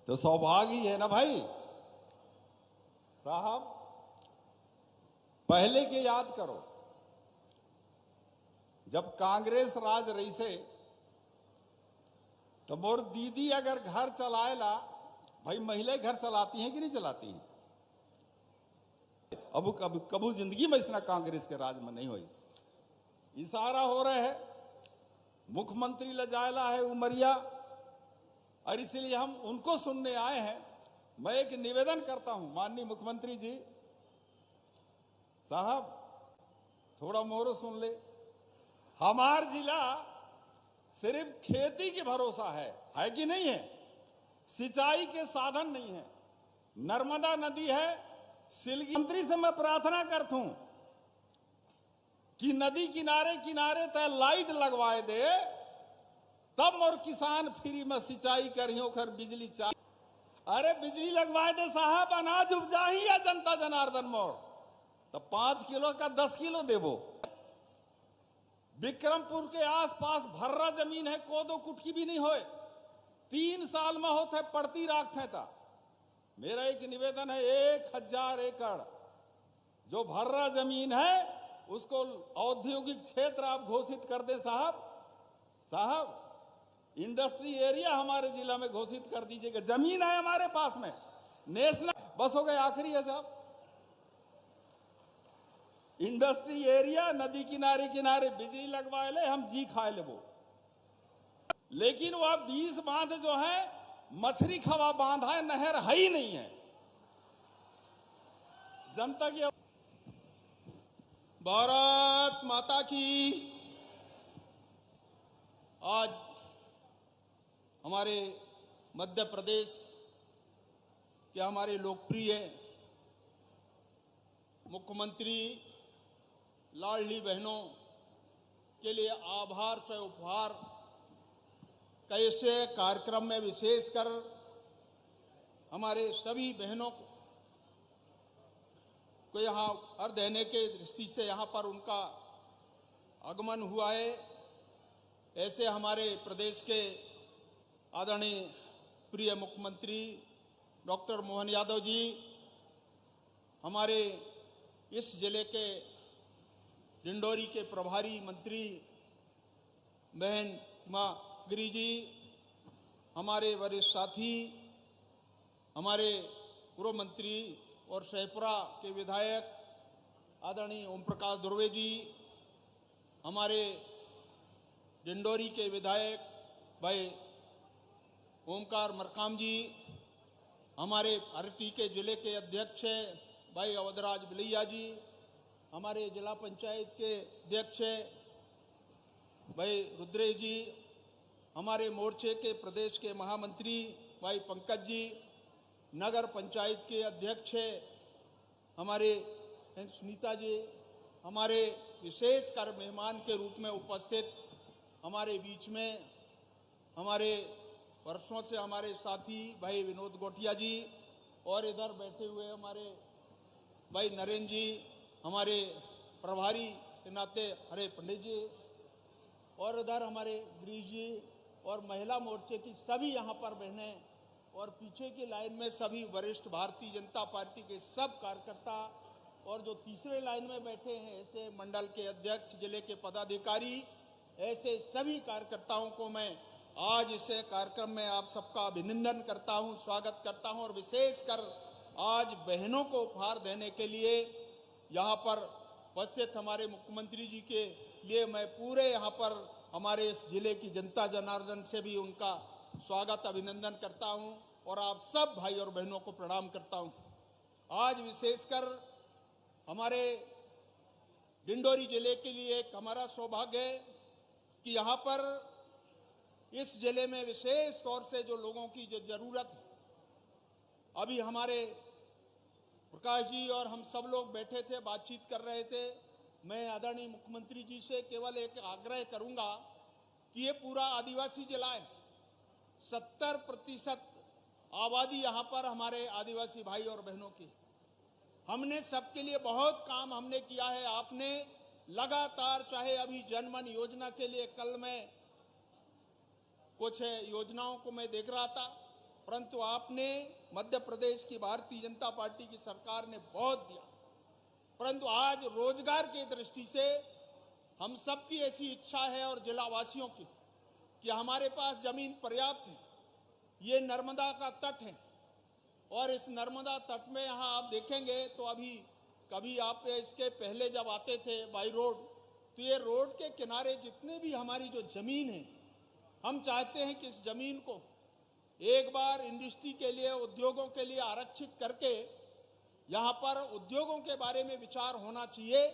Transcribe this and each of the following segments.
तो सौभाग्य ही है ना भाई साहब। पहले के याद करो, जब कांग्रेस राज रही से तो मोर दीदी अगर घर चलाएला, भाई महिलाएं घर चलाती हैं कि नहीं चलाती हैं? अब कबू जिंदगी में इसना कांग्रेस के राज में नहीं हुई। इशारा हो रहे है मुख्यमंत्री ले जायला है उमरिया, और इसलिए हम उनको सुनने आए हैं। मैं एक निवेदन करता हूं माननीय मुख्यमंत्री जी साहब, थोड़ा मोरो सुन ले। हमार जिला सिर्फ खेती के भरोसा है कि नहीं है? सिंचाई के साधन नहीं है, नर्मदा नदी है, सिलगी। मंत्री से मैं प्रार्थना करता हूं कि नदी किनारे किनारे तय लाइट लगवाए दे, तब मोर किसान फ्री में सिंचाई करियो, खर बिजली चाह। अरे बिजली लगवाए दे साहब, अनाज उपजाही या जनता जनार्दन मोर, तो 5 किलो का 10 किलो देवो। विक्रमपुर के आसपास भर्रा जमीन है, कोदो कुटकी भी नहीं होए, 3 साल में होते पड़ती राखते था। मेरा एक निवेदन है, 1000 एकड़ जो भर्रा जमीन है उसको औद्योगिक क्षेत्र आप घोषित कर दें साहब। इंडस्ट्री एरिया हमारे जिला में घोषित कर दीजिएगा। जमीन है हमारे पास में, नेशनल। बस हो गए, आखिरी है साहब। इंडस्ट्री एरिया, नदी किनारे किनारे बिजली लगवाए ले, हम जी खाए ले वो। लेकिन वह 20 बांध जो है मछली खवा बांध है, नहर है ही नहीं है। जनता की भारत माता की। आज हमारे मध्य प्रदेश के हमारे लोकप्रिय मुख्यमंत्री लाडली बहनों के लिए आभार से उपहार कैसे कार्यक्रम में विशेषकर हमारे सभी बहनों को यहाँ हर देने के दृष्टि से यहाँ पर उनका आगमन हुआ है। ऐसे हमारे प्रदेश के आदरणीय प्रिय मुख्यमंत्री डॉक्टर मोहन यादव जी, हमारे इस जिले के डिंडोरी के प्रभारी मंत्री बहन माँ गिरी जी, हमारे वरिष्ठ साथी, हमारे पूर्व मंत्री और शहपुरा के विधायक आदरणीय ओम प्रकाश दुर्वे जी, हमारे डिंडोरी के विधायक भाई ओमकार मरकाम जी, हमारे अरटी के जिले के अध्यक्ष भाई अवधराज बिलैया जी, हमारे जिला पंचायत के अध्यक्ष भाई रुद्रेश जी, हमारे मोर्चे के प्रदेश के महामंत्री भाई पंकज जी, नगर पंचायत के अध्यक्ष हमारे सुनीता जी, हमारे विशेषकर मेहमान के रूप में उपस्थित हमारे बीच में हमारे वर्षों से हमारे साथी भाई विनोद गोटिया जी, और इधर बैठे हुए हमारे भाई नरेंद्र जी, हमारे प्रभारी के नाते हरे पंडित जी, और इधर हमारे गिरीश जी, और महिला मोर्चे की सभी यहाँ पर बहनें, और पीछे की लाइन में सभी वरिष्ठ भारतीय जनता पार्टी के सब कार्यकर्ता, और जो तीसरे लाइन में बैठे हैं ऐसे मंडल के अध्यक्ष, जिले के पदाधिकारी, ऐसे सभी कार्यकर्ताओं को मैं आज इस कार्यक्रम में आप सबका अभिनंदन करता हूं, स्वागत करता हूं। और विशेषकर आज बहनों को उपहार देने के लिए यहाँ पर उपस्थित हमारे मुख्यमंत्री जी के लिए मैं पूरे यहाँ पर हमारे इस जिले की जनता जनार्दन से भी उनका स्वागत अभिनंदन करता हूं, और आप सब भाई और बहनों को प्रणाम करता हूं। आज विशेषकर हमारे डिंडोरी जिले के लिए एक हमारा सौभाग्य है कि यहाँ पर इस जिले में विशेष तौर से जो लोगों की जो जरूरत है, अभी हमारे प्रकाश जी और हम सब लोग बैठे थे, बातचीत कर रहे थे। मैं आदरणीय मुख्यमंत्री जी से केवल एक आग्रह करूंगा कि ये पूरा आदिवासी जिला है, 70% आबादी यहाँ पर हमारे आदिवासी भाई और बहनों की। हमने सबके लिए बहुत काम हमने किया है। आपने लगातार, चाहे अभी जनमन योजना के लिए, कल मैं कुछ योजनाओं को मैं देख रहा था, परंतु आपने मध्य प्रदेश की भारतीय जनता पार्टी की सरकार ने बहुत दिया। परंतु आज रोजगार की दृष्टि से हम सबकी ऐसी इच्छा है और जिलावासियों की कि हमारे पास जमीन पर्याप्त है। ये नर्मदा का तट है और इस नर्मदा तट में यहाँ आप देखेंगे तो अभी कभी आप इसके पहले जब आते थे बाई रोड, तो ये रोड के किनारे जितने भी हमारी जो जमीन है, हम चाहते हैं कि इस जमीन को एक बार इंडस्ट्री के लिए, उद्योगों के लिए आरक्षित करके यहाँ पर उद्योगों के बारे में विचार होना चाहिए,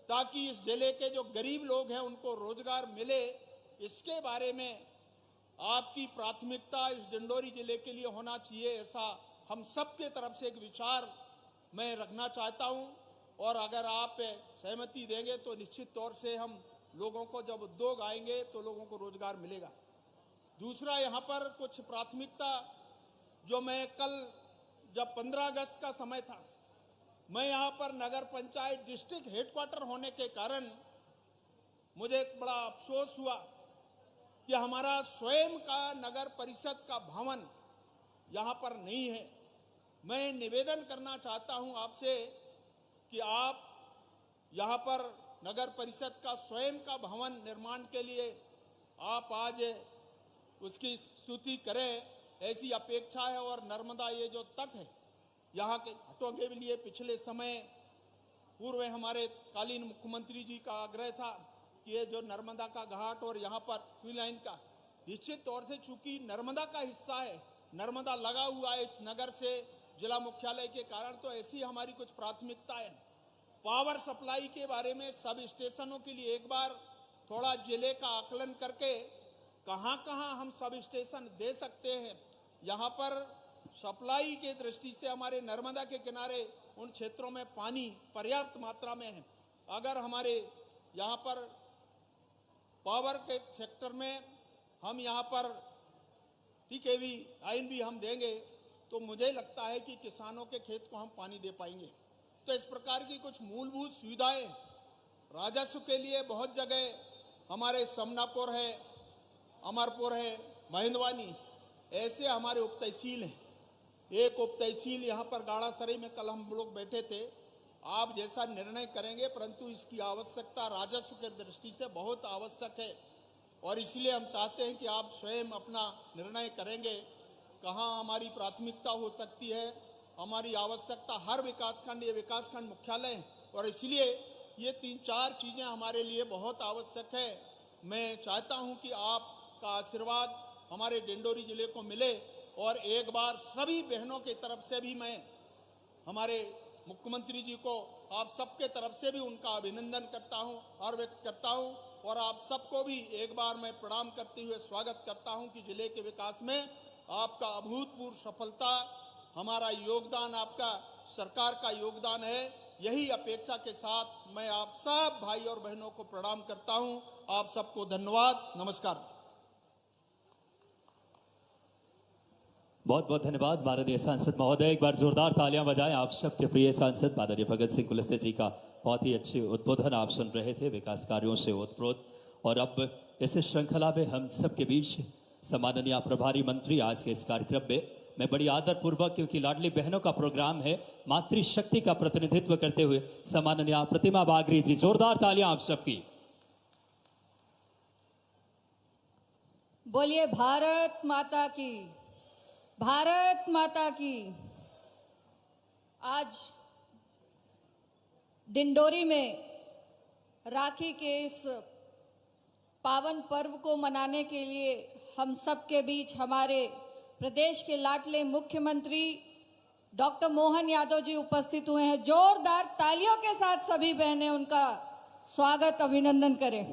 ताकि इस जिले के जो गरीब लोग हैं उनको रोजगार मिले। इसके बारे में आपकी प्राथमिकता इस डिंडोरी जिले के लिए होना चाहिए, ऐसा हम सबके तरफ से एक विचार मैं रखना चाहता हूं। और अगर आप सहमति देंगे तो निश्चित तौर से हम लोगों को, जब उद्योग आएंगे तो लोगों को रोजगार मिलेगा। दूसरा, यहाँ पर कुछ प्राथमिकता जो मैं कल, जब 15 अगस्त का समय था, मैं यहाँ पर नगर पंचायत डिस्ट्रिक्ट हेडक्वार्टर होने के कारण मुझे एक बड़ा अफसोस हुआ कि हमारा स्वयं का नगर परिषद का भवन यहाँ पर नहीं है। मैं निवेदन करना चाहता हूँ आपसे कि आप यहाँ पर नगर परिषद का स्वयं का भवन निर्माण के लिए आप आज उसकी स्तुति करें, ऐसी अपेक्षा है। और नर्मदा ये जो तट है, यहाँ के घाटों के लिए पिछले समय पूर्व हमारे कालीन मुख्यमंत्री जी का आग्रह था कि ये जो नर्मदा का घाट और यहाँ पर क्वीन लाइन का, निश्चित तौर से चूंकि नर्मदा का हिस्सा है, नर्मदा लगा हुआ है इस नगर से जिला मुख्यालय के कारण, तो ऐसी हमारी कुछ प्राथमिकता है। पावर सप्लाई के बारे में सब स्टेशनों के लिए एक बार थोड़ा जिले का आकलन करके कहाँ कहाँ हम सब स्टेशन दे सकते हैं, यहाँ पर सप्लाई के दृष्टि से हमारे नर्मदा के किनारे उन क्षेत्रों में पानी पर्याप्त मात्रा में है। अगर हमारे यहाँ पर पावर के सेक्टर में हम यहाँ पर टीकेवी लाइन भी हम देंगे तो मुझे लगता है कि किसानों के खेत को हम पानी दे पाएंगे। तो इस प्रकार की कुछ मूलभूत सुविधाएं राजस्व के लिए बहुत जगह हमारे समनापुर है, अमरपुर है, महेंद्रवानी, ऐसे हमारे उप तहसील हैं। एक उप तहसील यहाँ पर गाड़ासराय में कल हम लोग बैठे थे, आप जैसा निर्णय करेंगे, परंतु इसकी आवश्यकता राजस्व के दृष्टि से बहुत आवश्यक है और इसलिए हम चाहते हैं कि आप स्वयं अपना निर्णय करेंगे कहाँ हमारी प्राथमिकता हो सकती है। हमारी आवश्यकता हर विकासखंड, ये विकासखंड मुख्यालय है और इसलिए ये 3-4 चीज़ें हमारे लिए बहुत आवश्यक है। मैं चाहता हूँ कि आपका आशीर्वाद हमारे डिंडोरी जिले को मिले और एक बार सभी बहनों की तरफ से भी मैं हमारे मुख्यमंत्री जी को, आप सबके तरफ से भी उनका अभिनंदन करता हूँ और व्यक्त करता हूँ और आप सबको भी एक बार मैं प्रणाम करते हुए स्वागत करता हूँ कि जिले के विकास में आपका अभूतपूर्व सफलता, हमारा योगदान, आपका सरकार का योगदान है। यही अपेक्षा के साथ मैं आप सब भाई और बहनों को प्रणाम करता हूँ। आप सबको धन्यवाद, नमस्कार। बहुत बहुत धन्यवाद माननीय सांसद महोदय। एक बार जोरदार तालियां बजाएं आप सबके प्रिय सांसद माननीय भगत सिंह कुलस्ते जी का बहुत ही अच्छे उद्बोधन आप सुन रहे थे, विकास कार्यों से ओतप्रोत। और अब इस श्रृंखला में हम सबके बीच सम्माननीय प्रभारी मंत्री आज के इस कार्यक्रम में मैं बड़ी आदरपूर्वक, क्योंकि लाडली बहनों का प्रोग्राम है, मातृशक्ति का प्रतिनिधित्व करते हुए सम्माननीय प्रतिमा बागरी जी, जोरदार तालियां आप सबकी। बोलिए भारत माता की, भारत माता की। आज डिंडोरी में राखी के इस पावन पर्व को मनाने के लिए हम सब के बीच हमारे प्रदेश के लाडले मुख्यमंत्री डॉक्टर मोहन यादव जी उपस्थित हुए हैं। जोरदार तालियों के साथ सभी बहनें उनका स्वागत, अभिनंदन करें।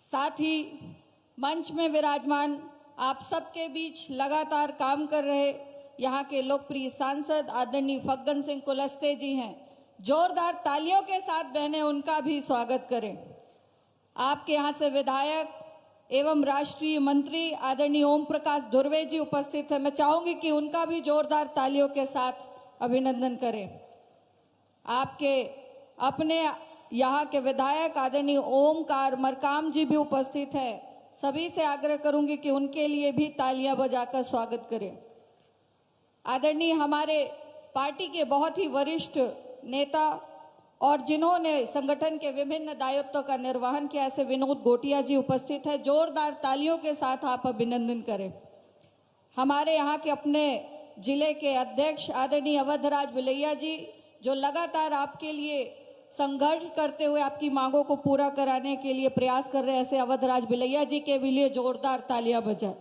साथ ही मंच में विराजमान आप सबके बीच लगातार काम कर रहे यहाँ के लोकप्रिय सांसद आदरणीय फग्गन सिंह कुलस्ते जी हैं। जोरदार तालियों के साथ बहनें उनका भी स्वागत करें। आपके यहाँ से विधायक एवं राष्ट्रीय मंत्री आदरणीय ओम प्रकाश धुर्वे जी उपस्थित हैं। मैं चाहूंगी कि उनका भी जोरदार तालियों के साथ अभिनंदन करें। आपके अपने यहाँ के विधायक आदरणीय ओमकार मरकाम जी भी उपस्थित हैं। सभी से आग्रह करूंगी कि उनके लिए भी तालियां बजाकर स्वागत करें। आदरणीय हमारे पार्टी के बहुत ही वरिष्ठ नेता और जिन्होंने संगठन के विभिन्न दायित्वों का निर्वहन किया, ऐसे विनोद गोटिया जी उपस्थित है। जोरदार तालियों के साथ आप अभिनंदन करें। हमारे यहाँ के अपने जिले के अध्यक्ष आदरणीय अवधराज विलैया जी, जो लगातार आपके लिए संघर्ष करते हुए आपकी मांगों को पूरा कराने के लिए प्रयास कर रहे हैं, ऐसे अवधराज विलैया जी के भी लिए जोरदार तालियां बजाएं।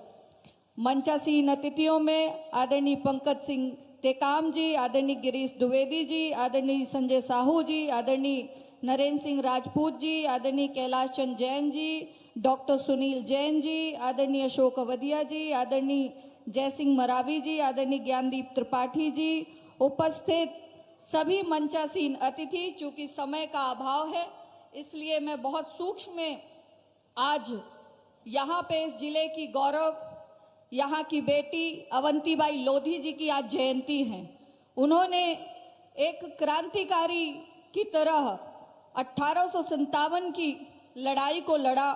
मंचासीन अतिथियों में आदरणीय पंकज सिंह टेकाम जी, आदरणीय गिरीश द्विवेदी जी, आदरणीय संजय साहू जी, आदरणीय नरेंद्र सिंह राजपूत जी, आदरणीय कैलाश चंद जैन जी, डॉक्टर सुनील जैन जी, आदरणीय अशोक अवधिया जी, आदरणीय जयसिंह मरावी जी, आदरणीय ज्ञानदीप त्रिपाठी जी, उपस्थित सभी मंचासीन अतिथि। चूंकि समय का अभाव है इसलिए मैं बहुत सूक्ष्म में आज यहाँ पे इस जिले की गौरव, यहाँ की बेटी अवंतीबाई लोधी जी की आज जयंती है। उन्होंने एक क्रांतिकारी की तरह 1857 की लड़ाई को लड़ा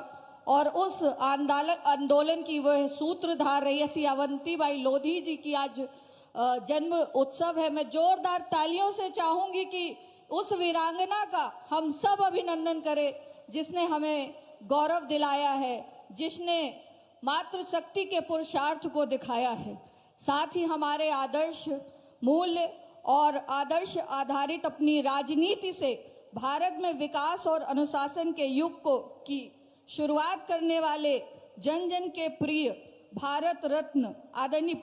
और उस आंदोलन की वह सूत्रधार रही। ऐसी अवंतीबाई लोधी जी की आज जन्म उत्सव है। मैं जोरदार तालियों से चाहूंगी कि उस वीरांगना का हम सब अभिनंदन करें जिसने हमें गौरव दिलाया है, जिसने मातृशक्ति के पुरुषार्थ को दिखाया है। साथ ही हमारे आदर्श मूल्य और आदर्श आधारित अपनी राजनीति से भारत में विकास और अनुशासन के युग की शुरुआत करने वाले जन जन के प्रिय भारत रत्न आदरणीय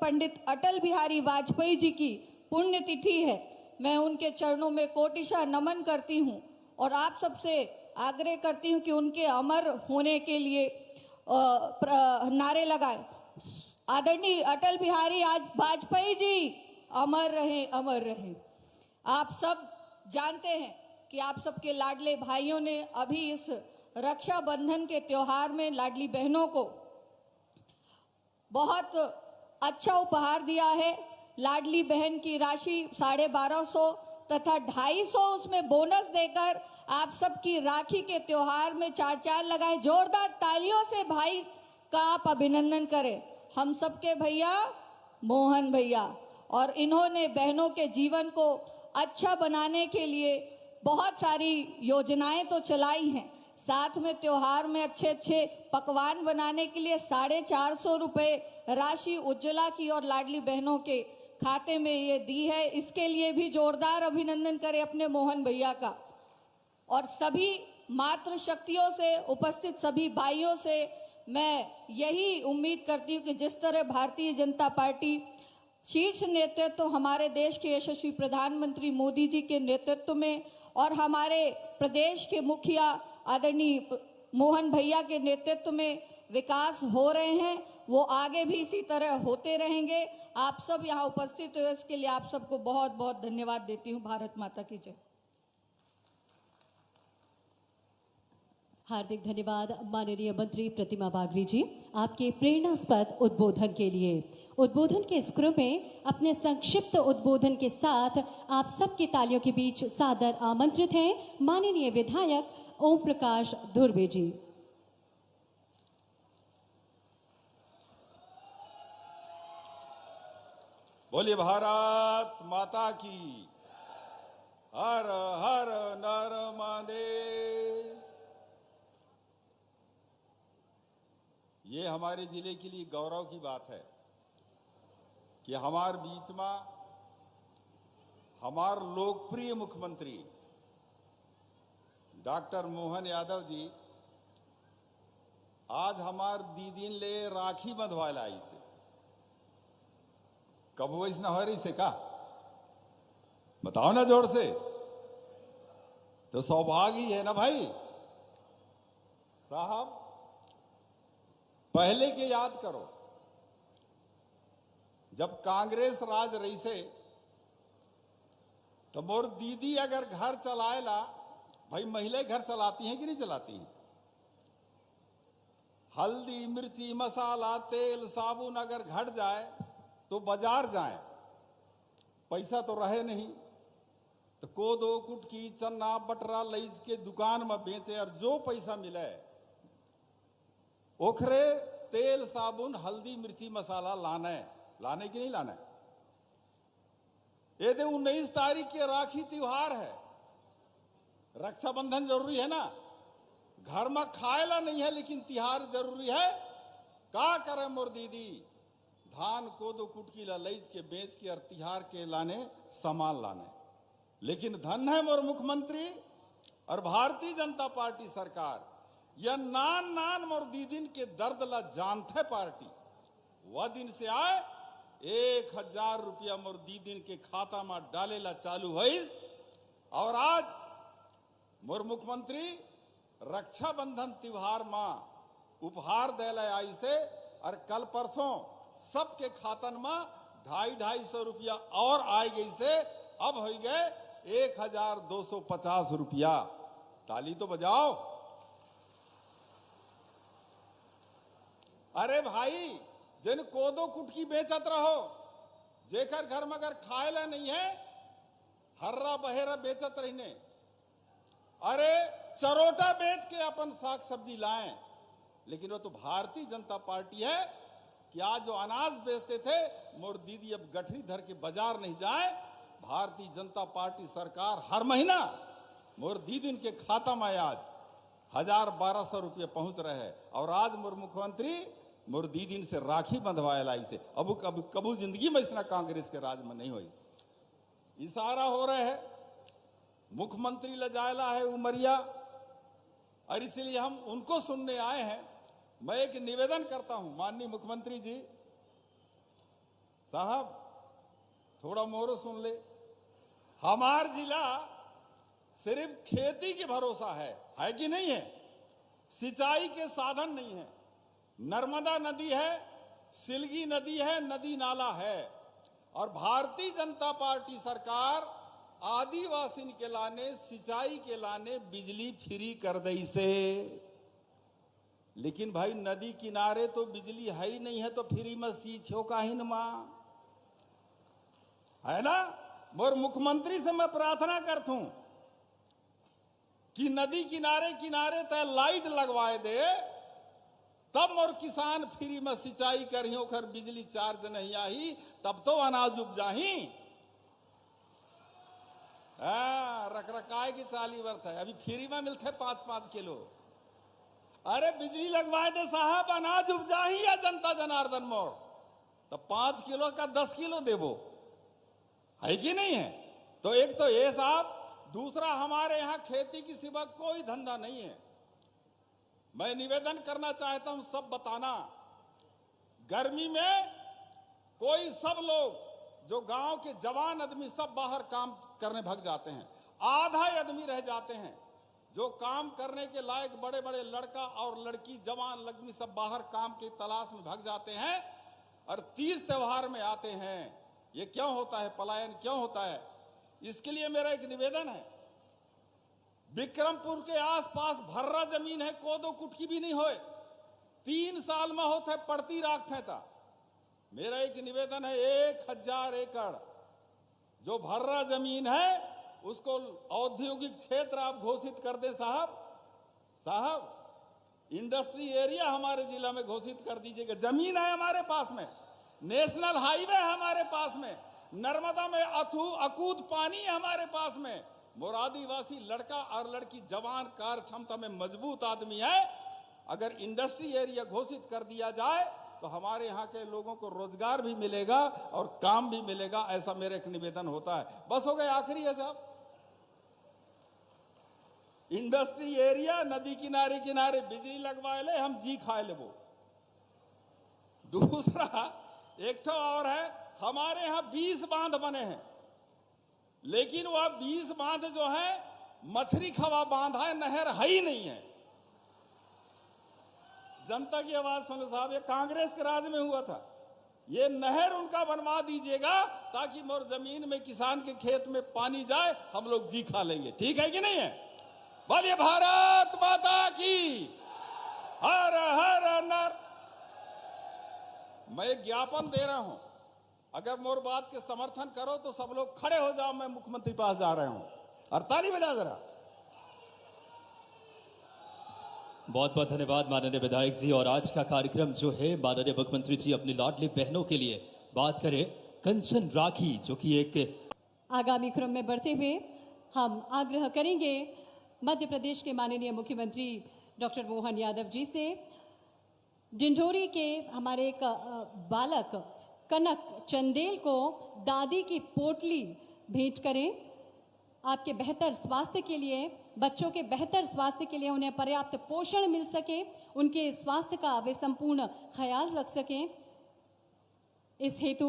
पंडित अटल बिहारी वाजपेयी जी की पुण्यतिथि है। मैं उनके चरणों में कोटिशा नमन करती हूं और आप सबसे आग्रह करती हूं कि उनके अमर होने के लिए नारे लगाएं। आदरणीय अटल बिहारी वाजपेयी जी अमर रहें, अमर रहें। आप सब जानते हैं कि आप सबके लाडले भाइयों ने अभी इस रक्षाबंधन के त्योहार में लाडली बहनों को बहुत अच्छा उपहार दिया है। लाडली बहन की राशि 1250 तथा 250 उसमें बोनस देकर आप सबकी राखी के त्योहार में 4 लगाए। जोरदार तालियों से भाई का आप अभिनंदन करें। हम सबके भैया मोहन भैया, और इन्होंने बहनों के जीवन को अच्छा बनाने के लिए बहुत सारी योजनाएं तो चलाई हैं, साथ में त्योहार में अच्छे अच्छे पकवान बनाने के लिए 450 रुपये राशि उज्ज्वला की और लाडली बहनों के खाते में ये दी है। इसके लिए भी जोरदार अभिनंदन करें अपने मोहन भैया का। और सभी मातृशक्तियों से, उपस्थित सभी भाइयों से मैं यही उम्मीद करती हूँ कि जिस तरह भारतीय जनता पार्टी शीर्ष नेतृत्व हमारे देश के यशस्वी प्रधानमंत्री मोदी जी के नेतृत्व में और हमारे प्रदेश के मुखिया आदरणीय मोहन भैया के नेतृत्व में विकास हो रहे हैं, वो आगे भी इसी तरह होते रहेंगे। आप सब यहाँ उपस्थित हुए इसके लिए आप सबको बहुत बहुत धन्यवाद देती हूँ। भारत माता की जय। हार्दिक धन्यवाद माननीय मंत्री प्रतिमा बागरी जी आपके प्रेरणास्पद उद्बोधन के लिए। उद्बोधन के इस क्रम में अपने संक्षिप्त उद्बोधन के साथ आप सबकी तालियों के बीच सादर आमंत्रित हैं माननीय विधायक ओम प्रकाश धुर्वे जी। बोलिए भारत माता की। हर हर नर्मदे। ये हमारे जिले के लिए गौरव की बात है कि हमारे बीच में हमारे लोकप्रिय मुख्यमंत्री डॉक्टर मोहन यादव जी आज हमार दीदीन ले राखी बंधवाला इसे कब वो इसना हो रही से का बताओ ना जोर से। तो सौभाग्य है ना भाई साहब। पहले के याद करो जब कांग्रेस राज रही से तो मोर दीदी अगर घर चलाएला, भाई महिलाएं घर चलाती हैं कि नहीं चलाती हैं? हल्दी मिर्ची मसाला तेल साबुन अगर घट जाए तो बाजार जाए, पैसा तो रहे नहीं तो कोदो कुटकी चन्ना बटरा लईस के दुकान में बेचे और जो पैसा मिले ओखरे तेल साबुन हल्दी मिर्ची मसाला लाने की नहीं लाना है। ये 19 तारीख के राखी त्योहार है, रक्षाबंधन जरूरी है ना, घर में खाएला नहीं है लेकिन तिहार जरूरी है। का करे मोर दीदी, धान कोदो कुटकी लईच के बेच के और तिहार के लाने सामान लाने। लेकिन धन है मोर मुख्यमंत्री और भारतीय जनता पार्टी सरकार, यह नान मोर दीदिन के दर्द ला जानते पार्टी। वह दिन से आए 1000 रुपया मोर दीदिन के खाता में डालेला चालू है। और आज मोर मुख्यमंत्री रक्षाबंधन त्योहार में उपहार देला आई से, और कल परसों सबके खातन में 250 रुपया और आए गई से अब हो गए 1250 रुपया। ताली तो बजाओ। अरे भाई, जिन कोदो कुटकी बेचत रहो, जेकर घर में अगर खाएला नहीं है, हर्रा बहेरा बेचत रहने। अरे चरोटा बेच के अपन साग सब्जी लाएं। लेकिन वो तो भारतीय जनता पार्टी है कि आज जो अनाज बेचते थे, मोर दीदी अब गठरी धर के बाजार नहीं जाए। भारतीय जनता पार्टी सरकार हर महीना मोर दीदी के खाता में आज 1000-1200 रुपये पहुंच रहे हैं। और आज मोर मुख्यमंत्री मोर दीदी से राखी बंधवाए लाई से अब कबू जिंदगी में इसना कांग्रेस के राज में नहीं हुई। इशारा हो रहे है मुख्यमंत्री ले जायला है उमरिया, और इसलिए हम उनको सुनने आए हैं। मैं एक निवेदन करता हूं, माननीय मुख्यमंत्री जी साहब, थोड़ा मोरो सुन ले। हमार जिला सिर्फ खेती के भरोसा है कि नहीं है? सिंचाई के साधन नहीं है। नर्मदा नदी है, सिलगी नदी है, नदी नाला है। और भारतीय जनता पार्टी सरकार आदिवासी के लाने, सिंचाई के लाने बिजली फ्री कर दई से। लेकिन भाई नदी किनारे तो बिजली है ही नहीं है, तो फ्री में सींचो काहिन मां, है ना? मोर मुख्यमंत्री से मैं प्रार्थना करता हूं कि नदी किनारे किनारे तय लाइट लगवाए दे, तब मोर किसान फ्री में सिंचाई करियो, खर बिजली चार्ज नहीं आई, तब तो अनाज उपजाही। रखरखाए की 40 वर्ष है, अभी फ्री में मिलते 5-5 किलो। अरे बिजली लगवाए दे साहब, अनाज उपजाही या जनता जनार्दन मोर, तो 5 किलो का 10 किलो देवो, है कि नहीं है? तो एक तो ये साहब, दूसरा हमारे यहाँ खेती की सिवा कोई धंधा नहीं है। मैं निवेदन करना चाहता हूं, सब बताना, गर्मी में कोई सब लोग जो गांव के जवान आदमी सब बाहर काम करने भाग जाते हैं, आधा आदमी रह जाते हैं जो काम करने के लायक, बड़े बड़े लड़का और लड़की जवान लड़की सब बाहर काम की तलाश में भाग जाते हैं और 30 त्योहार में आते हैं। ये क्यों होता है? पलायन क्यों होता है? इसके लिए मेरा एक निवेदन है, विक्रमपुर के आसपास भर्रा जमीन है, कोदो कुटकी भी नहीं होए, 3 साल में होते पड़ती राखते था। मेरा एक निवेदन है, 1000 एकड़ जो भर्रा जमीन है उसको औद्योगिक क्षेत्र आप घोषित कर दे साहब, इंडस्ट्री एरिया हमारे जिला में घोषित कर दीजिएगा। जमीन है हमारे पास में, नेशनल हाईवे है हमारे पास में, नर्मदा में अकूत पानी है हमारे पास में। मोर आदिवासी लड़का और लड़की जवान कार्य क्षमता में मजबूत आदमी है। अगर इंडस्ट्री एरिया घोषित कर दिया जाए तो हमारे यहाँ के लोगों को रोजगार भी मिलेगा और काम भी मिलेगा। ऐसा मेरा एक निवेदन होता है। बस हो गए, आखिरी है साहब, इंडस्ट्री एरिया नदी किनारे किनारे बिजली लगवाए ले, हम जी खाए ले वो। दूसरा एक तो और है, हमारे यहाँ 20 बांध बने हैं, लेकिन वह 20 बांध जो है मछली खवा बांध है, नहर है ही नहीं है। जनता की आवाज सुनो साहब, ये कांग्रेस के राज में हुआ था। ये नहर उनका बनवा दीजिएगा ताकि मोर जमीन में किसान के खेत में पानी जाए, हम लोग जी खा लेंगे। ठीक है कि नहीं है? बोलिए भारत माता की, हर हर नर। मैं एक ज्ञापन दे रहा हूं, अगर मोर बात के समर्थन करो तो सब लोग खड़े हो जाओ, मैं मुख्यमंत्री पास जा रहा हूं। और ताली बजा जरा। बहुत बहुत धन्यवाद माननीय विधायक जी। और आज का कार्यक्रम जो है माननीय मुख्यमंत्री जी अपनी लाडली बहनों के लिए बात करें कंचन राखी, जो कि एक आगामी क्रम में बढ़ते हुए हम आग्रह करेंगे मध्य प्रदेश के माननीय मुख्यमंत्री डॉक्टर मोहन यादव जी से डिंडोरी के हमारे एक बालक कनक चंदेल को दादी की पोटली भेंट करें। आपके बेहतर स्वास्थ्य के लिए, बच्चों के बेहतर स्वास्थ्य के लिए, उन्हें पर्याप्त पोषण मिल सके, उनके स्वास्थ्य का वे संपूर्ण ख्याल रख सकें, इस हेतु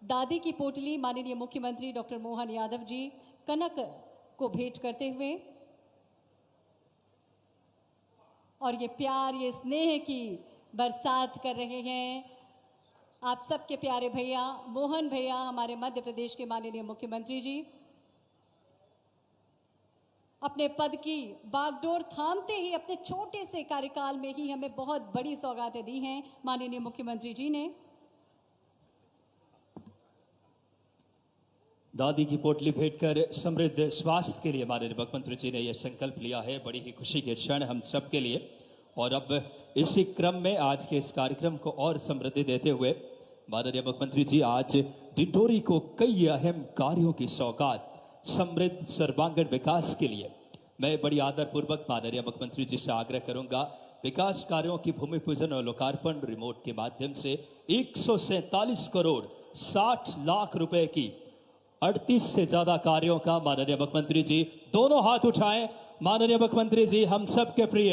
दादी की पोटली माननीय मुख्यमंत्री डॉक्टर मोहन यादव जी कनक को भेंट करते हुए और ये प्यार, ये स्नेह की बरसात कर रहे हैं आप सबके प्यारे भैया मोहन भैया, हमारे मध्य प्रदेश के माननीय मुख्यमंत्री जी। अपने पद की बागडोर थामते ही अपने छोटे से कार्यकाल में ही हमें बहुत बड़ी सौगातें दी हैं माननीय मुख्यमंत्री जी ने। दादी की पोटली भेंट कर समृद्ध स्वास्थ्य के लिए माननीय मुख्यमंत्री जी ने यह संकल्प लिया है। बड़ी ही खुशी के क्षण हम सबके लिए। और अब इसी क्रम में आज के इस कार्यक्रम को और समृद्धि देते हुए माननीय मुख्यमंत्री जी आज डिंडोरी को कई अहम कार्यों की सौगात समृद्ध सर्वांगीण विकास के लिए मैं बड़ी आदरपूर्वक माननीय मुख्यमंत्री जी से आग्रह करूंगा, विकास कार्यों की भूमि पूजन और लोकार्पण रिमोट के माध्यम से 147 करोड़ 60 लाख रुपए की 38 से ज्यादा कार्यों का माननीय मुख्यमंत्री जी दोनों हाथ उठाएं। माननीय मुख्यमंत्री जी हम सब के प्रिय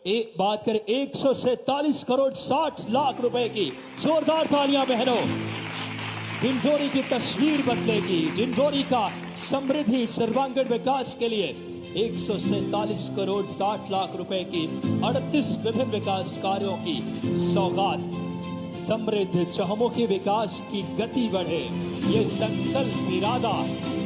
एक बात करें 147 करोड़ 60 लाख रुपए की जोरदार तालियां बहनों। डिंडोरी की तस्वीर बदलेगी, डिंडोरी का समृद्धि सर्वांगीण विकास के लिए 147 करोड़ 60 लाख रुपए की 38 विभिन्न विकास कार्यों की सौगात। समृद्ध चहुमुखी विकास की गति बढ़े, ये संकल्प, इरादा,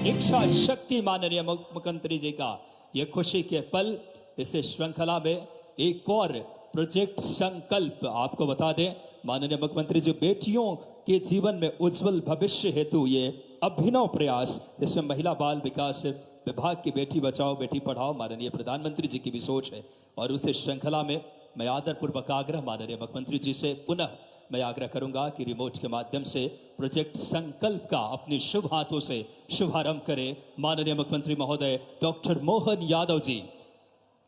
इच्छा शक्ति माननीय मुख्यमंत्री जी का ये खुशी के पल। इस श्रृंखला में एक और प्रोजेक्ट संकल्प आपको बता दें माननीय मुख्यमंत्री जी बेटियों के जीवन में उज्जवल भविष्य हेतु ये अभिनव प्रयास, इसमें महिला बाल विकास विभाग की बेटी बचाओ बेटी पढ़ाओ माननीय प्रधानमंत्री जी की भी सोच है। और उस श्रृंखला में मैं आदरपूर्वक आग्रह माननीय मुख्यमंत्री जी से पुनः मैं आग्रह करूंगा कि रिमोट के माध्यम से प्रोजेक्ट संकल्प का अपने शुभ हाथों से शुभारंभ करें माननीय मुख्यमंत्री महोदय डॉक्टर मोहन यादव जी।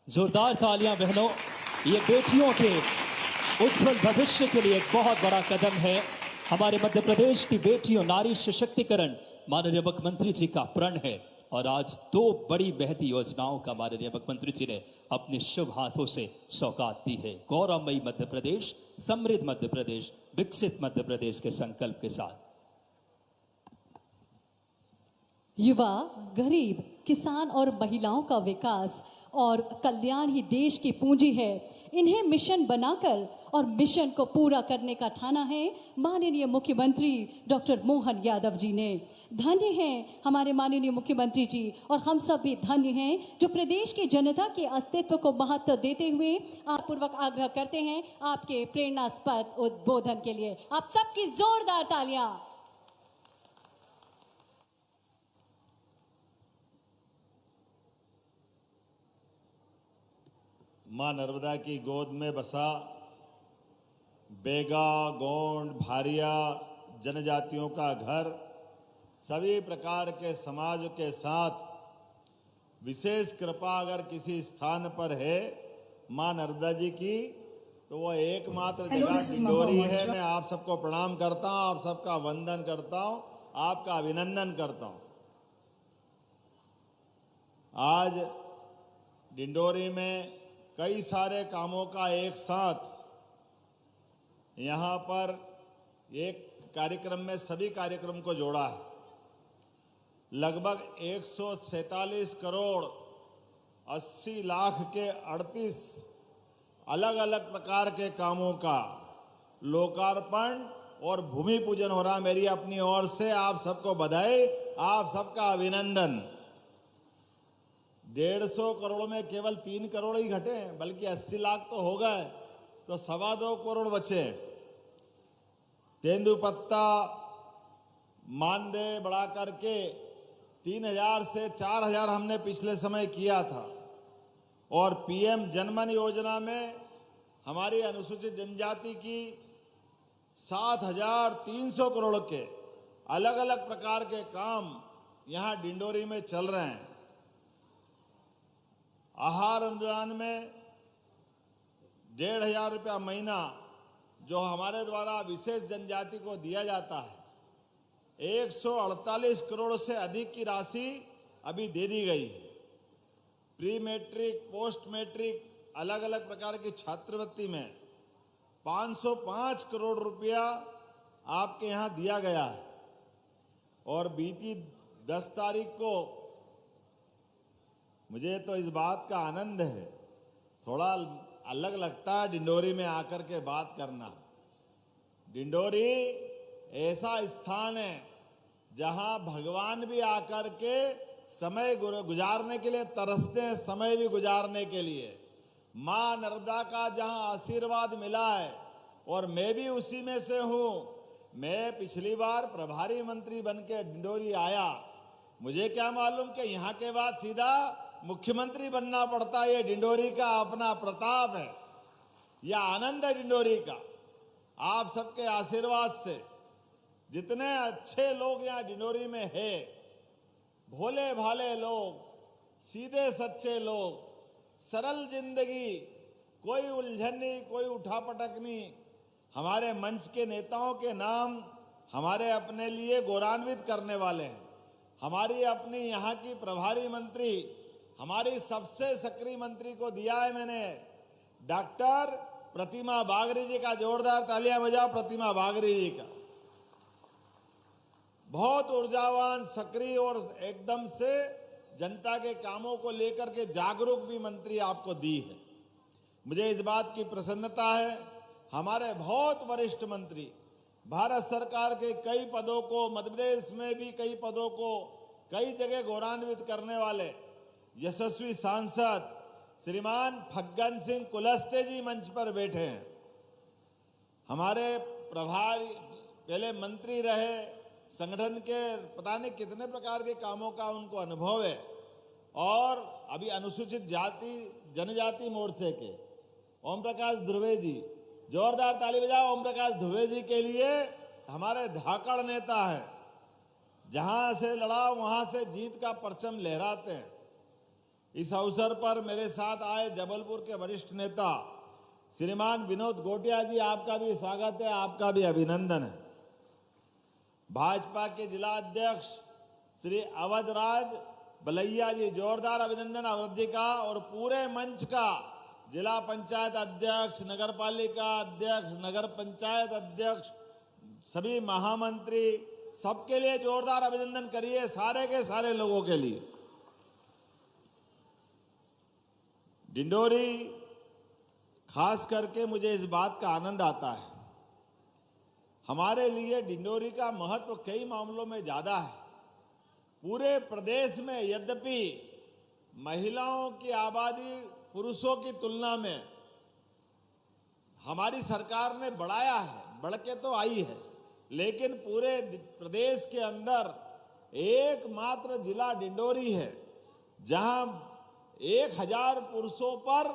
जोरदार तालियां बहनों, ये बेटियों के उज्जवल भविष्य के लिए एक बहुत बड़ा कदम है। हमारे मध्य प्रदेश की बेटियों नारी सशक्तिकरण माननीय मुख्यमंत्री जी का प्रण है। और आज दो बड़ी महती योजनाओं का माननीय मुख्यमंत्री जी ने अपने शुभ हाथों से सौगात दी है। गौरवमयी मध्य प्रदेश, समृद्ध मध्य प्रदेश, विकसित मध्य प्रदेश के संकल्प के साथ। युवा, गरीब, किसान और महिलाओं का विकास और कल्याण ही देश की पूंजी है। इन्हें मिशन बनाकर और मिशन को पूरा करने का ठाना है माननीय मुख्यमंत्री डॉक्टर मोहन यादव जी ने। धन्य हैं हमारे माननीय मुख्यमंत्री जी और हम सब भी धन्य हैं जो प्रदेश की जनता के अस्तित्व को महत्व देते हुए आप पूर्वक आग्रह करते हैं आपके प्रेरणास्पद उद्बोधन के लिए। आप सबकी जोरदार तालियां। मां नर्मदा की गोद में बसा बेगा, गोंड, भारिया जनजातियों का घर, सभी प्रकार के समाज के साथ विशेष कृपा अगर किसी स्थान पर है मां नर्मदा जी की, तो वो एकमात्र जगह डिंडोरी है। मैं आप सबको प्रणाम करता हूं, आप सबका वंदन करता हूं, आपका अभिनंदन करता हूं। आज डिंडोरी में कई सारे कामों का एक साथ यहाँ पर एक कार्यक्रम में सभी कार्यक्रम को जोड़ा है। लगभग 147 करोड़ 80 लाख के 38 अलग अलग प्रकार के कामों का लोकार्पण और भूमि पूजन हो रहा। मेरी अपनी ओर से आप सबको बधाई, आप सबका अभिनंदन। 150 करोड़ में केवल 3 करोड़ ही घटे हैं, बल्कि 80 लाख तो हो गए, तो 2.25 करोड़ बचे। तेंदुपत्ता मानदेय बढ़ा करके 3000 से 4000 हमने पिछले समय किया था। और पीएम जनमन योजना में हमारी अनुसूचित जनजाति की 7,300 करोड़ के अलग अलग प्रकार के काम यहां डिंडोरी में चल रहे हैं। आहार अनुदान में 1,500 रुपया महीना जो हमारे द्वारा विशेष जनजाति को दिया जाता है, 148 करोड़ से अधिक की राशि अभी दे दी गई। प्री मैट्रिक, पोस्ट मैट्रिक अलग अलग प्रकार की छात्रवृत्ति में 505 करोड़ रुपया आपके यहाँ दिया गया है। और बीती 10 तारीख को मुझे तो इस बात का आनंद है, थोड़ा अलग लगता है डिंडोरी में आकर के बात करना। डिंडोरी ऐसा स्थान है जहां भगवान भी आकर के समय गुजारने के लिए तरसते हैं, समय भी गुजारने के लिए। मां नर्मदा का जहां आशीर्वाद मिला है और मैं भी उसी में से हूं। मैं पिछली बार प्रभारी मंत्री बनके डिंडोरी आया, मुझे क्या मालूम कि यहाँ के बाद सीधा मुख्यमंत्री बनना पड़ता है। ये डिंडोरी का अपना प्रताप है, यह आनंद है डिंडोरी का। आप सबके आशीर्वाद से जितने अच्छे लोग यहाँ डिंडोरी में हैं, भोले भाले लोग, सीधे सच्चे लोग, सरल जिंदगी, कोई उलझन नहीं, कोई उठापटक नहीं। हमारे मंच के नेताओं के नाम हमारे अपने लिए गौरवान्वित करने वाले हैं। हमारी अपनी यहाँ की प्रभारी मंत्री, हमारी सबसे सक्रिय मंत्री को दिया है मैंने, डॉक्टर प्रतिमा बागरी जी का। जोरदार तालियां बजाओ प्रतिमा बागरी जी का। बहुत ऊर्जावान, सक्रिय और एकदम से जनता के कामों को लेकर के जागरूक भी मंत्री आपको दी है। मुझे इस बात की प्रसन्नता है, हमारे बहुत वरिष्ठ मंत्री, भारत सरकार के कई पदों को, मध्य प्रदेश में भी कई पदों को कई जगह गौरवान्वित करने वाले यशस्वी सांसद श्रीमान फग्गन सिंह कुलस्ते जी मंच पर बैठे हैं। हमारे प्रभारी, पहले मंत्री रहे, संगठन के पता नहीं कितने प्रकार के कामों का उनको अनुभव है। और अभी अनुसूचित जाति जनजाति मोर्चे के ओम प्रकाश ध्रुवे जी, जोरदार ताली बजाओ ओम प्रकाश ध्रुवे जी के लिए। हमारे धाकड़ नेता है, जहां से लड़ा वहां से जीत का परचम लहराते हैं। इस अवसर पर मेरे साथ आए जबलपुर के वरिष्ठ नेता श्रीमान विनोद गोटिया जी, आपका भी स्वागत है, आपका भी अभिनंदन है। भाजपा के जिला अध्यक्ष श्री अवध राज बलैया जी, जोरदार अभिनंदन अवध जी का। और पूरे मंच का जिला पंचायत अध्यक्ष, नगर पालिका अध्यक्ष, नगर पंचायत अध्यक्ष, सभी महामंत्री, सबके लिए जोरदार अभिनंदन करिए, सारे के सारे लोगों के लिए। डिंडोरी, खास करके मुझे इस बात का आनंद आता है, हमारे लिए डिंडोरी का महत्व कई मामलों में ज्यादा है। पूरे प्रदेश में यद्यपि महिलाओं की आबादी पुरुषों की तुलना में हमारी सरकार ने बढ़ाया है, बढ़ के तो आई है, लेकिन पूरे प्रदेश के अंदर एकमात्र जिला डिंडोरी है जहां 1,000 पुरुषों पर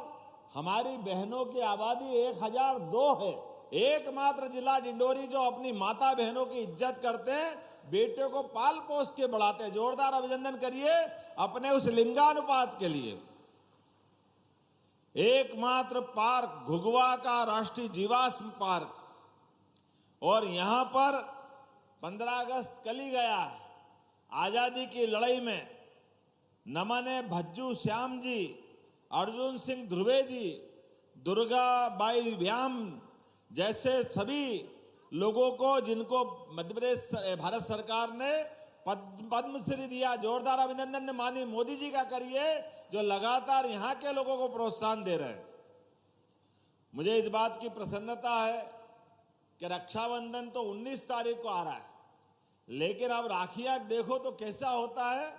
हमारी बहनों की आबादी 1,002 है। एकमात्र जिला डिंडोरी जो अपनी माता बहनों की इज्जत करते हैं, बेटे को पाल पोस के बढ़ाते हैं। जोरदार अभिनंदन करिए अपने उस लिंगानुपात के लिए। एकमात्र पार्क घुघुआ का राष्ट्रीय जीवाश्म पार्क, और यहां पर 15 अगस्त कल ही गया, आजादी की लड़ाई में नमने भज्जू श्याम जी, अर्जुन सिंह ध्रुवे जी, दुर्गा बाई व्याम जैसे सभी लोगों को, जिनको मध्य प्रदेश भारत सरकार ने पद्मश्री दिया। जोरदार अभिनंदन माननीय मोदी जी का करिए, जो लगातार यहां के लोगों को प्रोत्साहन दे रहे हैं। मुझे इस बात की प्रसन्नता है कि रक्षाबंधन तो 19 तारीख को आ रहा है, लेकिन अब राखियां देखो तो कैसा होता है,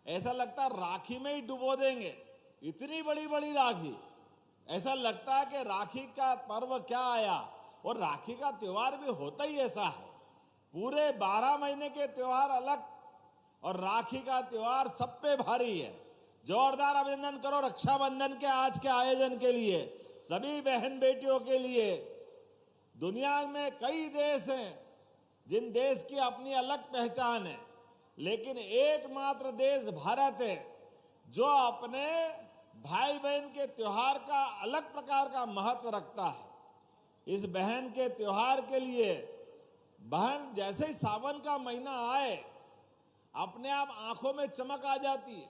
ऐसा लगता है राखी में ही डुबो देंगे, इतनी बड़ी बड़ी राखी। ऐसा लगता है कि राखी का पर्व क्या आया, और राखी का त्योहार भी होता ही ऐसा है। पूरे 12 महीने के त्योहार अलग, और राखी का त्योहार सब पे भारी है। जोरदार अभिनंदन करो रक्षाबंधन के आज के आयोजन के लिए, सभी बहन बेटियों के लिए। दुनिया में कई देश हैं जिन देश की अपनी अलग पहचान है, लेकिन एकमात्र देश भारत है जो अपने भाई बहन के त्योहार का अलग प्रकार का महत्व रखता है। इस बहन के त्योहार के लिए बहन जैसे ही सावन का महीना आए अपने आप आंखों में चमक आ जाती है,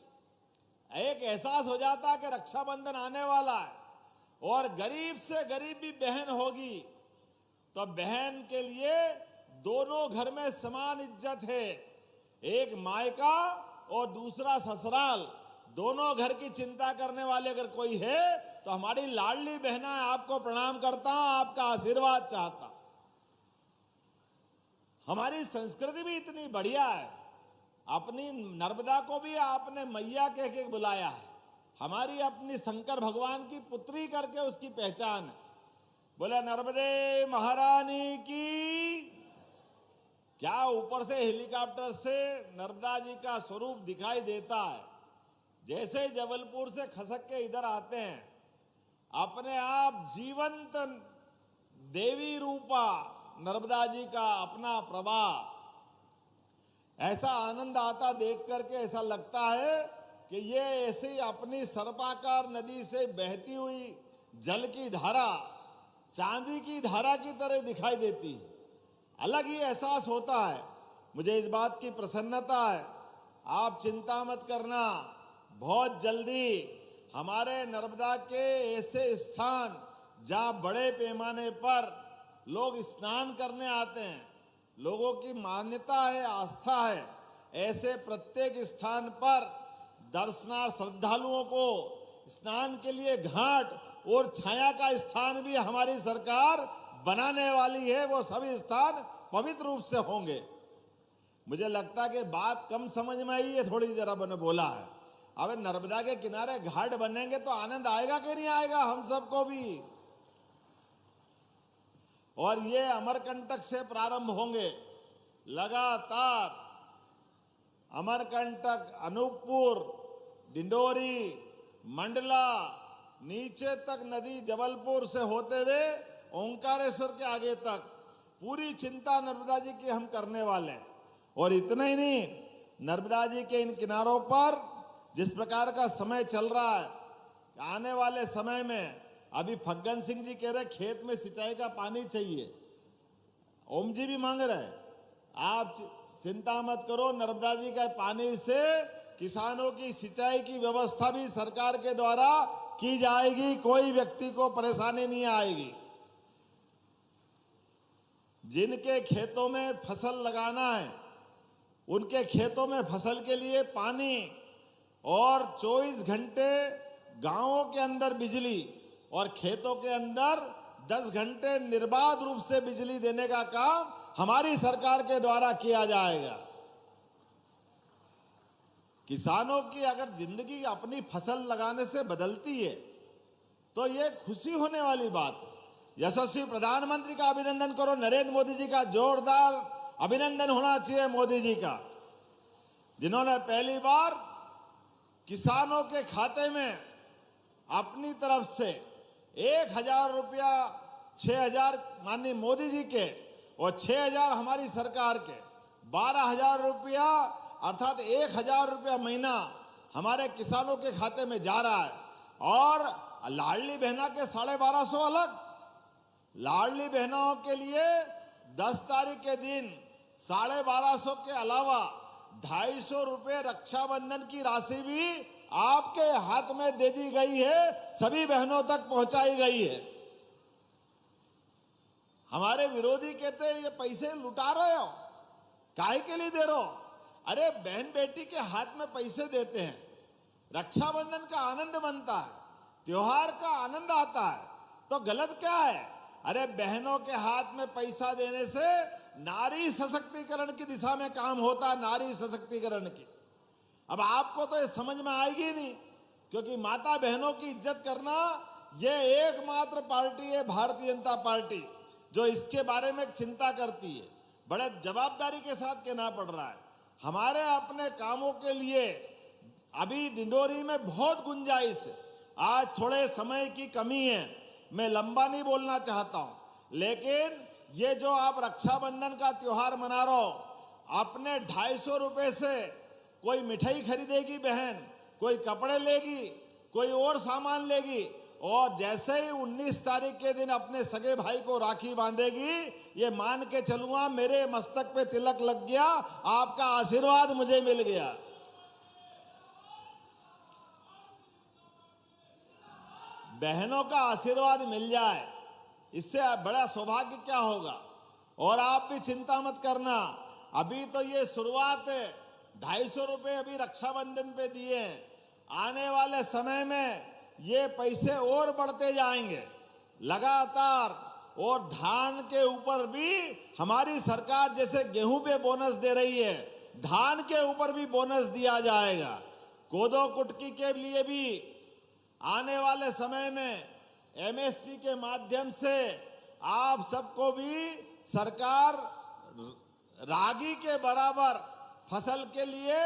एक एहसास हो जाता है कि रक्षाबंधन आने वाला है और गरीब से गरीब भी बहन होगी। तो बहन के लिए दोनों घर में समान इज्जत है, एक मायका और दूसरा ससुराल। दोनों घर की चिंता करने वाले अगर कोई है तो हमारी लाडली बहना है, आपको प्रणाम करता हूं, आपका आशीर्वाद चाहता हूं। हमारी संस्कृति भी इतनी बढ़िया है, अपनी नर्मदा को भी आपने मैया कह के बुलाया है, हमारी अपनी शंकर भगवान की पुत्री करके उसकी पहचान है। बोले नर्मदे महारानी की। क्या ऊपर से हेलीकॉप्टर से नर्मदा जी का स्वरूप दिखाई देता है। जैसे ही जबलपुर से खसक के इधर आते हैं, अपने आप जीवंत देवी रूपा नर्मदा जी का अपना प्रवाह, ऐसा आनंद आता देख करके। ऐसा लगता है कि ये ऐसी अपनी सर्पाकार नदी से बहती हुई जल की धारा चांदी की धारा की तरह दिखाई देती है, अलग ही एहसास होता है। मुझे इस बात की प्रसन्नता है, आप चिंता मत करना, बहुत जल्दी हमारे नर्मदा के ऐसे स्थान जहां बड़े पैमाने पर लोग स्नान करने आते हैं, लोगों की मान्यता है, आस्था है, ऐसे प्रत्येक स्थान पर दर्शनार्थ श्रद्धालुओं को स्नान के लिए घाट और छाया का स्थान भी हमारी सरकार बनाने वाली है। वो सभी स्थान पवित्र रूप से होंगे। मुझे लगता है कि बात कम समझ में आई है, थोड़ी जरा मैंने बोला है। अब नर्मदा के किनारे घाट बनेंगे तो आनंद आएगा कि नहीं आएगा हम सबको भी। और ये अमरकंटक से प्रारंभ होंगे, लगातार अमरकंटक, अनूपपुर, डिंडोरी, मंडला, नीचे तक नदी जबलपुर से होते हुए ओंकारेश्वर के आगे तक पूरी चिंता नर्मदा जी की हम करने वाले हैं। और इतना ही नहीं, नर्मदा जी के इन किनारों पर जिस प्रकार का समय चल रहा है, आने वाले समय में अभी फग्गन सिंह जी कह रहे खेत में सिंचाई का पानी चाहिए, ओम जी भी मांग रहे हैं। आप चिंता मत करो, नर्मदा जी के पानी से किसानों की सिंचाई की व्यवस्था भी सरकार के द्वारा की जाएगी, कोई व्यक्ति को परेशानी नहीं आएगी। जिनके खेतों में फसल लगाना है उनके खेतों में फसल के लिए पानी और 24 घंटे गांवों के अंदर बिजली और खेतों के अंदर 10 घंटे निर्बाध रूप से बिजली देने का काम हमारी सरकार के द्वारा किया जाएगा। किसानों की अगर जिंदगी अपनी फसल लगाने से बदलती है तो ये खुशी होने वाली बात है। यशस्वी प्रधानमंत्री का अभिनंदन करो, नरेंद्र मोदी जी का जोरदार अभिनंदन होना चाहिए मोदी जी का, जिन्होंने पहली बार किसानों के खाते में अपनी तरफ से 1,000 रुपया, 6,000 माननीय मोदी जी के और 6,000 हमारी सरकार के, 12,000 रुपया अर्थात 1,000 रुपया महीना हमारे किसानों के खाते में जा रहा है। और लाडली बहना के 1250 अलग, लाडली बहनाओं के लिए 10 तारीख के दिन 1250 के अलावा 250 रुपये रक्षाबंधन की राशि भी आपके हाथ में दे दी गई है, सभी बहनों तक पहुंचाई गई है। हमारे विरोधी कहते हैं ये पैसे लुटा रहे हो, काहे के लिए दे रहे हो? अरे बहन बेटी के हाथ में पैसे देते हैं, रक्षाबंधन का आनंद बनता है, त्योहार का आनंद आता है, तो गलत क्या है? अरे बहनों के हाथ में पैसा देने से नारी सशक्तिकरण की दिशा में काम होता है, नारी सशक्तिकरण की। अब आपको तो ये समझ में आएगी नहीं, क्योंकि माता बहनों की इज्जत करना ये एकमात्र पार्टी है भारतीय जनता पार्टी जो इसके बारे में चिंता करती है। बड़े जवाबदारी के साथ कहना पड़ रहा है, हमारे अपने कामों के लिए अभी डिंडोरी में बहुत गुंजाइश है। आज थोड़े समय की कमी है, मैं लंबा नहीं बोलना चाहता हूं, लेकिन ये जो आप रक्षाबंधन का त्योहार मना रहे हो, अपने 250 रुपए से कोई मिठाई खरीदेगी बहन, कोई कपड़े लेगी, कोई और सामान लेगी, और जैसे ही 19 तारीख के दिन अपने सगे भाई को राखी बांधेगी, ये मान के चलूंगा मेरे मस्तक पे तिलक लग गया, आपका आशीर्वाद मुझे मिल गया। बहनों का आशीर्वाद मिल जाए, इससे बड़ा सौभाग्य क्या होगा। और आप भी चिंता मत करना, अभी तो ये शुरुआत है। 250 रुपए अभी रक्षाबंधन पे दिए हैं, आने वाले समय में ये पैसे और बढ़ते जाएंगे लगातार। और धान के ऊपर भी हमारी सरकार जैसे गेहूं पे बोनस दे रही है, धान के ऊपर भी बोनस दिया जाएगा। कोदो कुटकी के लिए भी आने वाले समय में एमएसपी के माध्यम से आप सबको भी सरकार रागी के बराबर फसल के लिए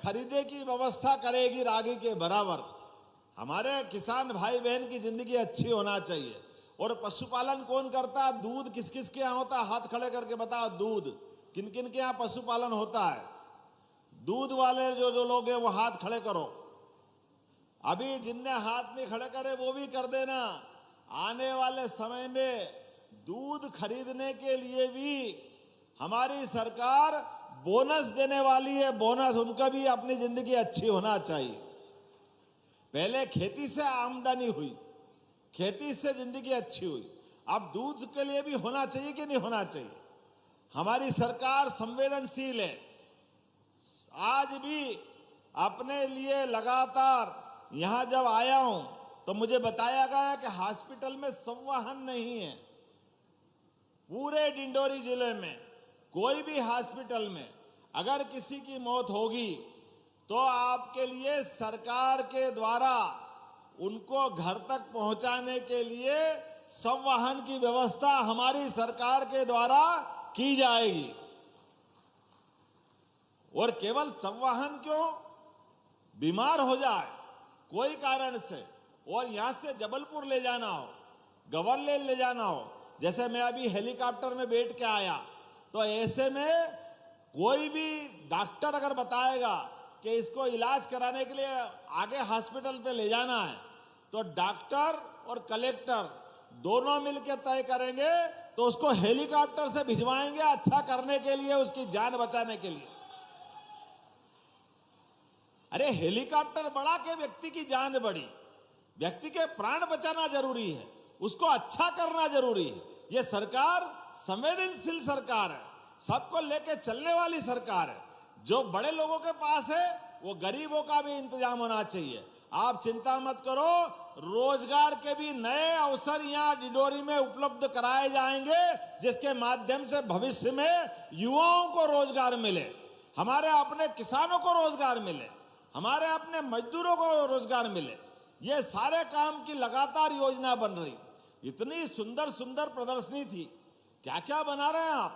खरीदे की व्यवस्था करेगी, रागी के बराबर। हमारे किसान भाई बहन की जिंदगी अच्छी होना चाहिए। और पशुपालन कौन करता है, दूध किस किस के यहाँ होता है, हाथ खड़े करके बताओ, दूध किन किन के यहाँ पशुपालन होता है। दूध वाले जो लोग हैं वो हाथ खड़े करो। अभी जिनने हाथ नहीं खड़े करे वो भी कर देना। आने वाले समय में दूध खरीदने के लिए भी हमारी सरकार बोनस देने वाली है। बोनस उनका भी अपनी जिंदगी अच्छी होना चाहिए। पहले खेती से आमदनी हुई, खेती से जिंदगी अच्छी हुई, अब दूध के लिए भी होना चाहिए कि नहीं होना चाहिए। हमारी सरकार संवेदनशील है। आज भी अपने लिए लगातार यहां जब आया हूं तो मुझे बताया गया कि हॉस्पिटल में संवहन नहीं है। पूरे डिंडोरी जिले में कोई भी हॉस्पिटल में अगर किसी की मौत होगी तो आपके लिए सरकार के द्वारा उनको घर तक पहुंचाने के लिए संवहन की व्यवस्था हमारी सरकार के द्वारा की जाएगी। और केवल संवहन क्यों, बीमार हो जाए कोई कारण से और यहां से जबलपुर ले जाना हो, गवर्नर ले जाना हो, जैसे मैं अभी हेलीकॉप्टर में बैठ के आया, तो ऐसे में कोई भी डॉक्टर अगर बताएगा कि इसको इलाज कराने के लिए आगे हॉस्पिटल पे ले जाना है, तो डॉक्टर और कलेक्टर दोनों मिलकर तय करेंगे, तो उसको हेलीकॉप्टर से भिजवाएंगे अच्छा करने के लिए, उसकी जान बचाने के लिए। अरे हेलीकॉप्टर बढ़ा के व्यक्ति की जान बढ़ी, व्यक्ति के प्राण बचाना जरूरी है, उसको अच्छा करना जरूरी है। ये सरकार संवेदनशील सरकार है, सबको लेके चलने वाली सरकार है। जो बड़े लोगों के पास है वो गरीबों का भी इंतजाम होना चाहिए। आप चिंता मत करो, रोजगार के भी नए अवसर यहाँ डिंडोरी में उपलब्ध कराए जाएंगे, जिसके माध्यम से भविष्य में युवाओं को रोजगार मिले, हमारे अपने किसानों को रोजगार मिले, हमारे अपने मजदूरों को रोजगार मिले। ये सारे काम की लगातार योजना बन रही। इतनी सुंदर सुंदर प्रदर्शनी थी, क्या क्या बना रहे हैं आप।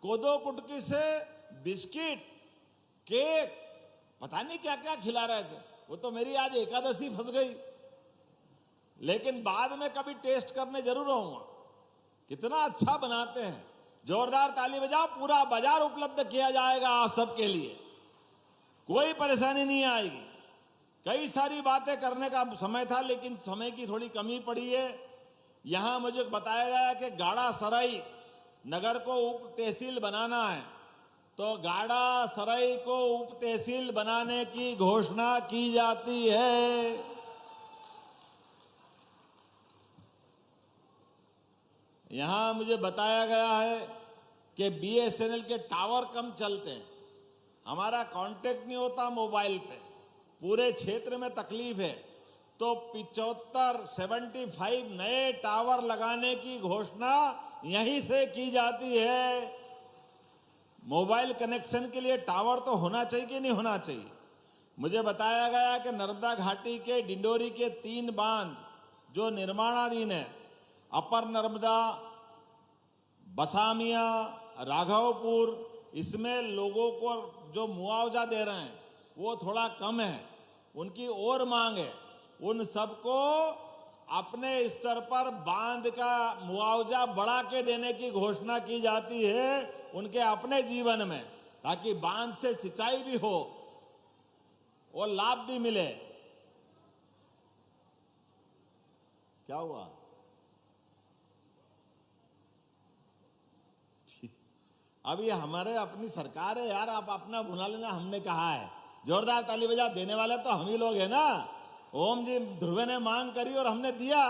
कोदो कुटकी से बिस्किट, केक, पता नहीं क्या क्या खिला रहे थे। वो तो मेरी आज एकादशी फंस गई, लेकिन बाद में कभी टेस्ट करने जरूर आऊंगा। कितना अच्छा बनाते हैं, जोरदार ताली बजाओ। पूरा बाजार उपलब्ध किया जाएगा आप सबके लिए, कोई परेशानी नहीं आएगी। कई सारी बातें करने का समय था, लेकिन समय की थोड़ी कमी पड़ी है। यहां मुझे बताया गया कि गाड़ा सराई नगर को उप तहसील बनाना है, तो गाड़ा सराई को उप तहसील बनाने की घोषणा की जाती है। यहां मुझे बताया गया है कि बीएसएनएल के टावर कम चलते हैं, हमारा कांटेक्ट नहीं होता मोबाइल पे, पूरे क्षेत्र में तकलीफ है, तो 75 नए टावर लगाने की घोषणा यहीं से की जाती है। मोबाइल कनेक्शन के लिए टावर तो होना चाहिए कि नहीं होना चाहिए। मुझे बताया गया कि नर्मदा घाटी के डिंडोरी के 3 बांध जो निर्माणाधीन है, अपर नर्मदा, बसामिया, राघवपुर, इसमें लोगों को जो मुआवजा दे रहे हैं वो थोड़ा कम है। उनकी और मांग है, उन सबको अपने स्तर पर बांध का मुआवजा बढ़ा के देने की घोषणा की जाती है उनके अपने जीवन में, ताकि बांध से सिंचाई भी हो और लाभ भी मिले। क्या हुआ? अब ये हमारे अपनी सरकार है यार, आप अपना बुला लेना, हमने कहा है। जोरदार ताली बजा, देने वाले तो हम ही लोग हैं ना। ओम जी ध्रुवे ने मांग करी और हमने दिया,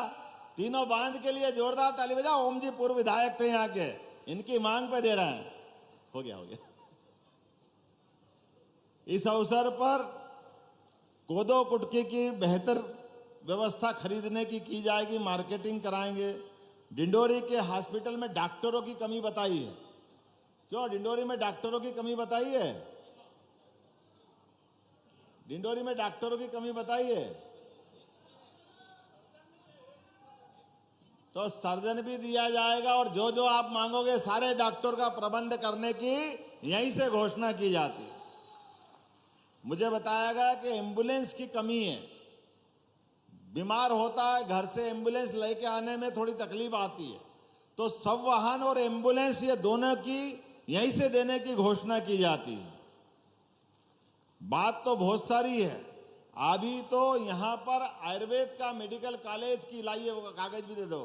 तीनों बांध के लिए जोरदार ताली बजा। ओम जी पूर्व विधायक थे यहाँ के, इनकी मांग पे दे रहे हैं। हो गया। इस अवसर पर कोदो कुटकी की बेहतर व्यवस्था खरीदने की जाएगी, मार्केटिंग कराएंगे। डिंडोरी के हॉस्पिटल में डॉक्टरों की कमी बताई है। क्यों डिंडोरी में डॉक्टरों की कमी बताई है? डिंडोरी में डॉक्टरों की कमी बताई है तो सर्जन भी दिया जाएगा, और जो जो आप मांगोगे सारे डॉक्टर का प्रबंध करने की यहीं से घोषणा की जाती है। मुझे बताया गया कि एम्बुलेंस की कमी है, बीमार होता है घर से एम्बुलेंस लेके आने में थोड़ी तकलीफ आती है, तो सब वाहन और एम्बुलेंस ये दोनों की यहीं से देने की घोषणा की जाती है। बात तो बहुत सारी है। अभी तो यहां पर आयुर्वेद का मेडिकल कॉलेज की, लाइए वो कागज भी दे दो,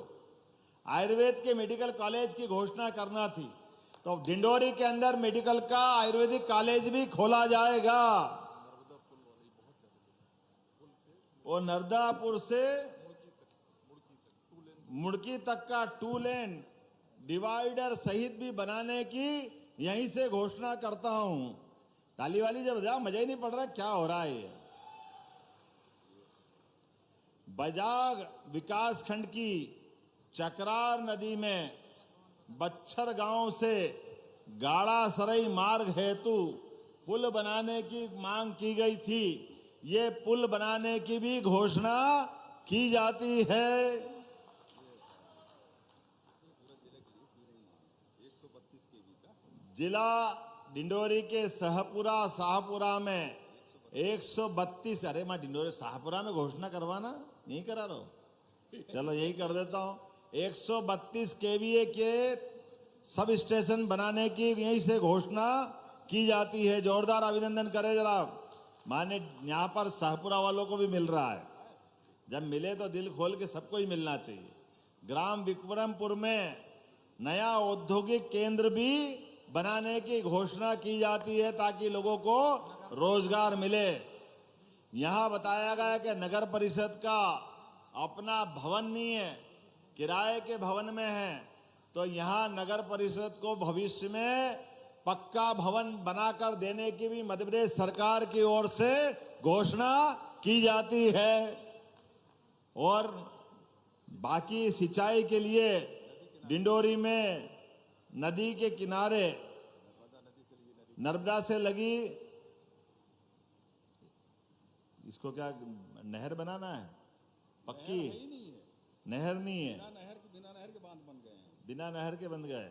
आयुर्वेद के मेडिकल कॉलेज की घोषणा करना थी, तो डिंडोरी के अंदर मेडिकल का आयुर्वेदिक कॉलेज भी खोला जाएगा। वो नर्मदापुर से मुड़की तक का 2 लेन डिवाइडर सहित भी बनाने की यहीं से घोषणा करता हूं। ताली वाली जब जा, मजा ही नहीं पड़ रहा क्या हो रहा है। बजाग विकास खंड की चकरार नदी में बच्छर गांव से गाड़ा सरई मार्ग हेतु पुल बनाने की मांग की गई थी। ये पुल बनाने की भी घोषणा की जाती है। जिला डिंडोरी के शाहपुरा में 132, अरे मैं डिंडोरी शाहपुरा में घोषणा करवाना नहीं करा रहा हूं, चलो यही कर देता हूं। 132 केवीए के सब स्टेशन बनाने की यहीं से घोषणा की जाती है। जोरदार अभिनंदन करें जरा। माने यहाँ पर शाहपुरा वालों को भी मिल रहा है, जब मिले तो दिल खोल के सबको ही मिलना चाहिए। ग्राम विक्रमपुर में नया औद्योगिक केंद्र भी बनाने की घोषणा की जाती है ताकि लोगों को रोजगार मिले। यहाँ बताया गया कि नगर परिषद का अपना भवन नहीं है, किराए के भवन में है, तो यहाँ नगर परिषद को भविष्य में पक्का भवन बनाकर देने की भी मध्य प्रदेश सरकार की ओर से घोषणा की जाती है। और बाकी सिंचाई के लिए डिंडोरी में नदी के किनारे नर्मदा से लगी, इसको क्या नहर बनाना है? पक्की नहर नहीं है, बिना नहर के बांध बन गए हैं। बिना नहर के बन गए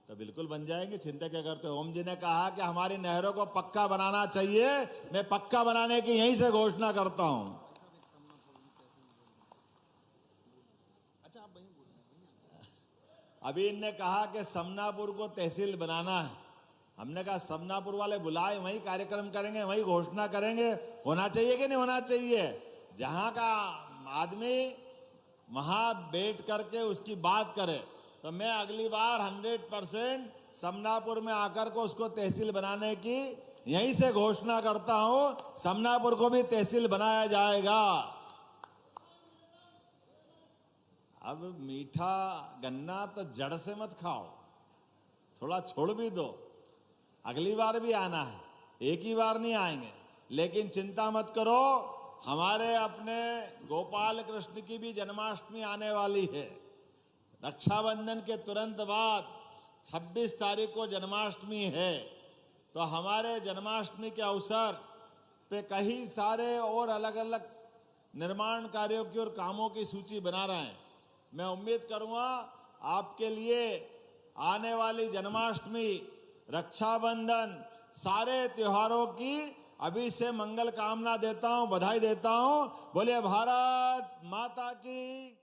तो बिल्कुल बन जाएंगे, चिंता क्या करते हो। ओम जी ने कहा कि हमारी नहरों को पक्का बनाना चाहिए, मैं पक्का बनाने की यहीं से घोषणा करता हूं। अभी इनने कहा कि समनापुर को तहसील बनाना है। हमने कहा समनापुर वाले बुलाए, वहीं कार्यक्रम करेंगे, वहीं घोषणा करेंगे। होना चाहिए कि नहीं होना चाहिए? जहां का आदमी वहां बैठ करके उसकी बात करे, तो मैं अगली बार 100% समनापुर में आकर को उसको तहसील बनाने की यहीं से घोषणा करता हूं। समनापुर को भी तहसील बनाया जाएगा। अब मीठा गन्ना तो जड़ से मत खाओ, थोड़ा छोड़ भी दो। अगली बार भी आना है, एक ही बार नहीं आएंगे। लेकिन चिंता मत करो, हमारे अपने गोपाल कृष्ण की भी जन्माष्टमी आने वाली है। रक्षाबंधन के तुरंत बाद 26 तारीख को जन्माष्टमी है, तो हमारे जन्माष्टमी के अवसर पे कई सारे और अलग अलग निर्माण कार्यों की और कामों की सूची बना रहे हैं। मैं उम्मीद करूंगा आपके लिए आने वाली जन्माष्टमी, रक्षाबंधन, सारे त्योहारों की अभी से मंगल कामना देता हूं, बधाई देता हूं। बोले भारत माता की।